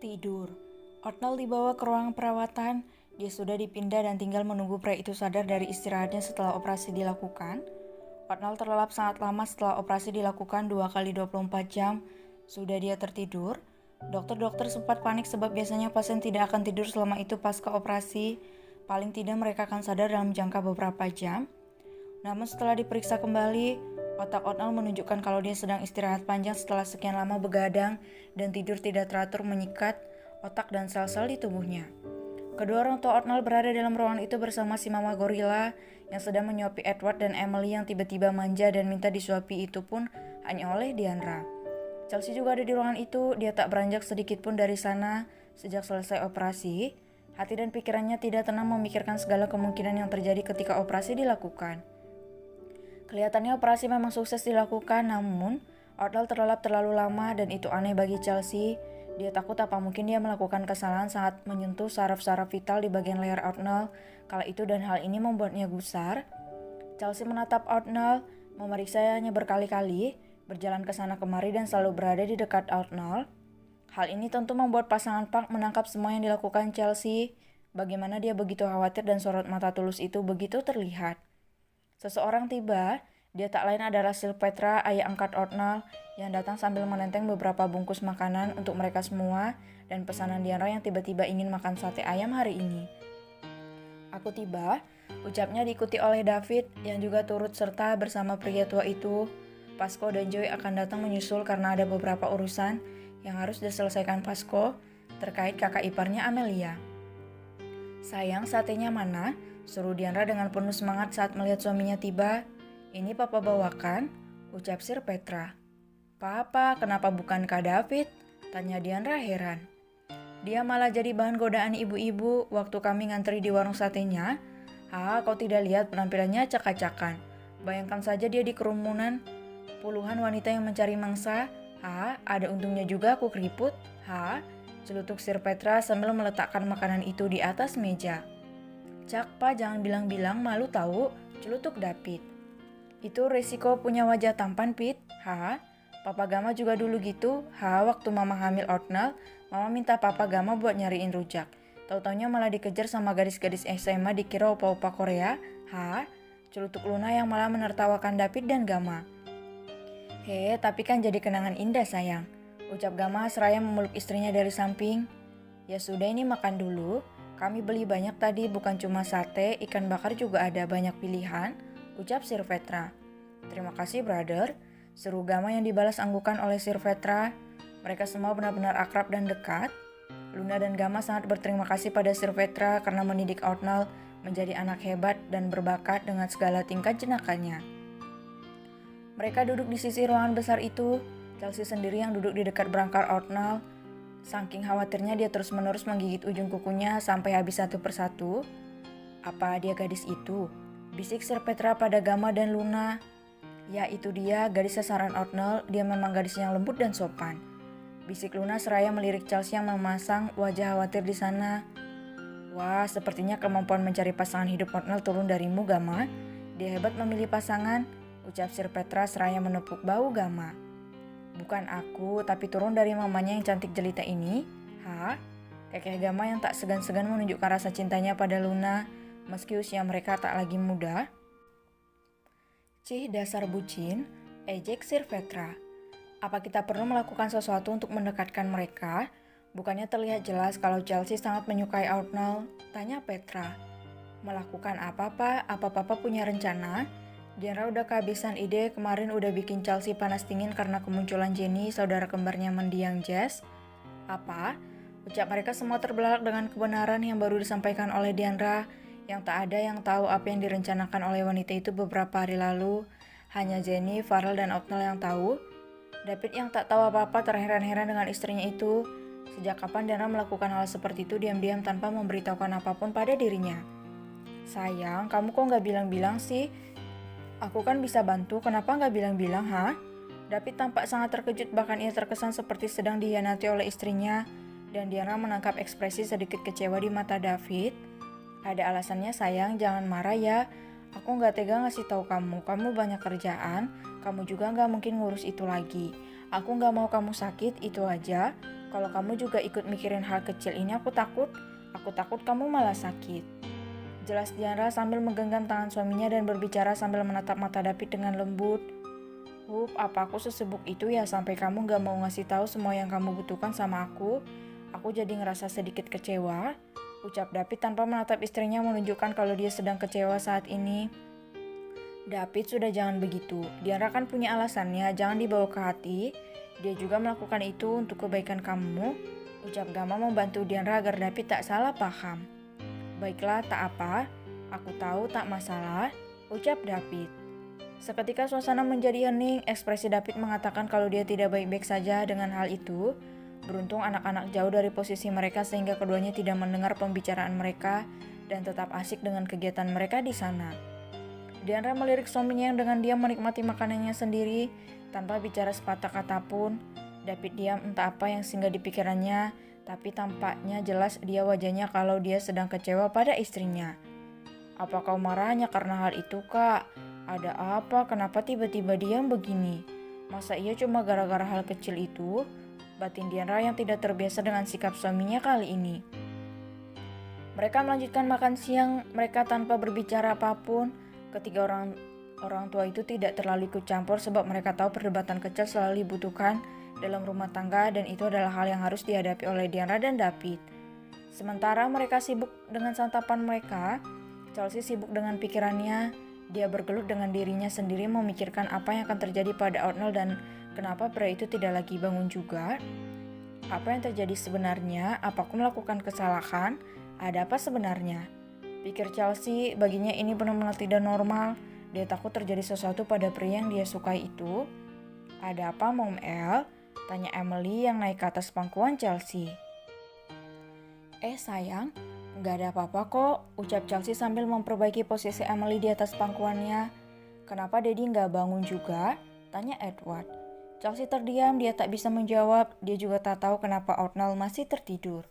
Tidur. Otnel dibawa ke ruang perawatan. Dia sudah dipindah dan tinggal menunggu pria itu sadar dari istirahatnya setelah operasi dilakukan. Otnel terlelap sangat lama setelah operasi dilakukan 2 kali 24 jam. Sudah dia tertidur. Dokter-dokter sempat panik sebab biasanya pasien tidak akan tidur selama itu pasca operasi. Paling tidak mereka akan sadar dalam jangka beberapa jam. Namun setelah diperiksa kembali, otak Otnel menunjukkan kalau dia sedang istirahat panjang setelah sekian lama begadang dan tidur tidak teratur menyikat otak dan sel-sel di tubuhnya. Kedua orang tua Otnel berada dalam ruangan itu bersama si mama gorila yang sedang menyuapi Edward dan Emily yang tiba-tiba manja dan minta disuapi itu pun hanya oleh Diandra. Chelsea juga ada di ruangan itu. Dia tak beranjak sedikit pun dari sana sejak selesai operasi. Hati dan pikirannya tidak tenang memikirkan segala kemungkinan yang terjadi ketika operasi dilakukan. Kelihatannya operasi memang sukses dilakukan, namun Otnel terlelap terlalu lama dan itu aneh bagi Chelsea. Dia takut apa mungkin dia melakukan kesalahan saat menyentuh saraf-saraf vital di bagian leher Otnel kala itu dan hal ini membuatnya gusar. Chelsea menatap Otnel, memeriksanya berkali-kali, berjalan ke sana kemari dan selalu berada di dekat Otnel. Hal ini tentu membuat pasangan Park menangkap semua yang dilakukan Chelsea. Bagaimana dia begitu khawatir dan sorot mata tulus itu begitu terlihat. Seseorang tiba. Dia tak lain adalah Sylvester, ayah angkat Otnel, yang datang sambil menenteng beberapa bungkus makanan untuk mereka semua dan pesanan Diandra yang tiba-tiba ingin makan sate ayam hari ini. Aku tiba, ucapnya diikuti oleh David yang juga turut serta bersama pria tua itu. Pasco dan Joy akan datang menyusul karena ada beberapa urusan yang harus diselesaikan Pasco terkait kakak iparnya Amelia. Sayang, satenya mana? Suruh Diandra dengan penuh semangat saat melihat suaminya tiba. Ini papa bawakan, ucap Sir Petra. Papa, kenapa bukan Kak David? Tanya Diandra heran. Dia malah jadi bahan godaan ibu-ibu waktu kami ngantri di warung satenya. Kau tidak lihat penampilannya acak-acakan. Bayangkan saja dia di kerumunan puluhan wanita yang mencari mangsa. Ada untungnya juga aku keriput. Celutuk Sir Petra sambil meletakkan makanan itu di atas meja. Cak, Pa, jangan bilang-bilang, malu tahu, celutuk David. Itu resiko punya wajah tampan, Pit. Papa Gama juga dulu gitu. Waktu mama hamil Otnel, mama minta papa Gama buat nyariin rujak. Tahu-taunya malah dikejar sama gadis-gadis SMA dikira opa-opa Korea. Celutuk Luna yang malah menertawakan David dan Gama. Tapi kan jadi kenangan indah sayang, ucap Gama seraya memeluk istrinya dari samping. Ya sudah, ini makan dulu. Kami beli banyak tadi, bukan cuma sate, ikan bakar juga ada banyak pilihan, ucap Sir Petra. Terima kasih, brother, seru Gama yang dibalas anggukan oleh Sir Petra. Mereka semua benar-benar akrab dan dekat. Luna dan Gama sangat berterima kasih pada Sir Petra karena mendidik Otnel menjadi anak hebat dan berbakat dengan segala tingkat jenakannya. Mereka duduk di sisi ruangan besar itu. Chelsea sendiri yang duduk di dekat berangkar Otnel. Saking khawatirnya dia terus-menerus menggigit ujung kukunya sampai habis satu persatu. Apa dia gadis itu? Bisik Sir Petra pada Gama dan Luna. Ya, itu dia, gadis sasaran Otnel. Dia memang gadis yang lembut dan sopan, bisik Luna seraya melirik Chelsea yang memasang wajah khawatir di sana. Wah, sepertinya kemampuan mencari pasangan hidup Otnel turun darimu, Gama. Dia hebat memilih pasangan, ucap Sir Petra seraya menepuk bahu Gama. Bukan aku, tapi turun dari mamanya yang cantik jelita ini. Kekeh Gama yang tak segan-segan menunjukkan rasa cintanya pada Luna, meski usia mereka tak lagi muda. Cih, dasar bucin, ejek Sir Petra. Apa kita perlu melakukan sesuatu untuk mendekatkan mereka? Bukannya terlihat jelas kalau Chelsea sangat menyukai Otnel? Tanya Petra. Melakukan apa, Pak? Apa Papa punya rencana? Diandra udah kehabisan ide, kemarin udah bikin Chelsea panas dingin karena kemunculan Jenny, saudara kembarnya mendiang Jess. Apa? Ucap mereka semua terbelalak dengan kebenaran yang baru disampaikan oleh Diandra, yang tak ada yang tahu apa yang direncanakan oleh wanita itu beberapa hari lalu. Hanya Jenny, Farrell, dan Otnel yang tahu. David yang tak tahu apa-apa terheran-heran dengan istrinya itu. Sejak kapan Diandra melakukan hal seperti itu diam-diam tanpa memberitahukan apapun pada dirinya? Sayang, kamu kok nggak bilang-bilang sih? Aku kan bisa bantu, kenapa nggak bilang-bilang, ha? David tampak sangat terkejut, bahkan ia terkesan seperti sedang dikhianati oleh istrinya. Dan Diana menangkap ekspresi sedikit kecewa di mata David. Ada alasannya sayang, jangan marah ya. Aku nggak tega ngasih tahu kamu, kamu banyak kerjaan, kamu juga nggak mungkin ngurus itu lagi. Aku nggak mau kamu sakit, itu aja. Kalau kamu juga ikut mikirin hal kecil ini, aku takut kamu malah sakit. Jelas Diana sambil menggenggam tangan suaminya dan berbicara sambil menatap mata David dengan lembut. Apa aku sesibuk itu ya sampai kamu gak mau ngasih tahu semua yang kamu butuhkan sama aku? Aku jadi ngerasa sedikit kecewa, ucap David tanpa menatap istrinya menunjukkan kalau dia sedang kecewa saat ini. David, sudah jangan begitu. Diana kan punya alasannya, jangan dibawa ke hati. Dia juga melakukan itu untuk kebaikan kamu, ucap Gama membantu Diana agar David tak salah paham. Baiklah, tak apa. Aku tahu tak masalah, ucap David. Seketika suasana menjadi hening, ekspresi David mengatakan kalau dia tidak baik-baik saja dengan hal itu. Beruntung anak-anak jauh dari posisi mereka sehingga keduanya tidak mendengar pembicaraan mereka dan tetap asik dengan kegiatan mereka di sana. Diana melirik suaminya yang dengan diam menikmati makanannya sendiri tanpa bicara sepatah kata pun. David diam, entah apa yang singgah di pikirannya, tapi tampaknya jelas dia wajahnya kalau dia sedang kecewa pada istrinya. Apa kau marahnya karena hal itu, Kak? Ada apa? Kenapa tiba-tiba diam begini? Masa ia cuma gara-gara hal kecil itu? Batin Diana yang tidak terbiasa dengan sikap suaminya kali ini. Mereka melanjutkan makan siang mereka tanpa berbicara apapun. Ketiga orang tua itu tidak terlalu ikut campur sebab mereka tahu perdebatan kecil selalu dibutuhkan dalam rumah tangga dan itu adalah hal yang harus dihadapi oleh Diana dan David. Sementara mereka sibuk dengan santapan mereka, Chelsea sibuk dengan pikirannya. Dia bergelut dengan dirinya sendiri memikirkan apa yang akan terjadi pada Arnold dan kenapa pria itu tidak lagi bangun juga. Apa yang terjadi sebenarnya? Apa aku melakukan kesalahan? Ada apa sebenarnya? Pikir Chelsea, baginya ini benar-benar tidak normal. Dia takut terjadi sesuatu pada pria yang dia sukai itu. Ada apa, Mom El? Tanya Emily yang naik ke atas pangkuan Chelsea. Sayang, gak ada apa-apa kok, ucap Chelsea sambil memperbaiki posisi Emily di atas pangkuannya. Kenapa Daddy gak bangun juga? Tanya Edward. Chelsea terdiam, dia tak bisa menjawab. Dia juga tak tahu kenapa Arnold masih tertidur.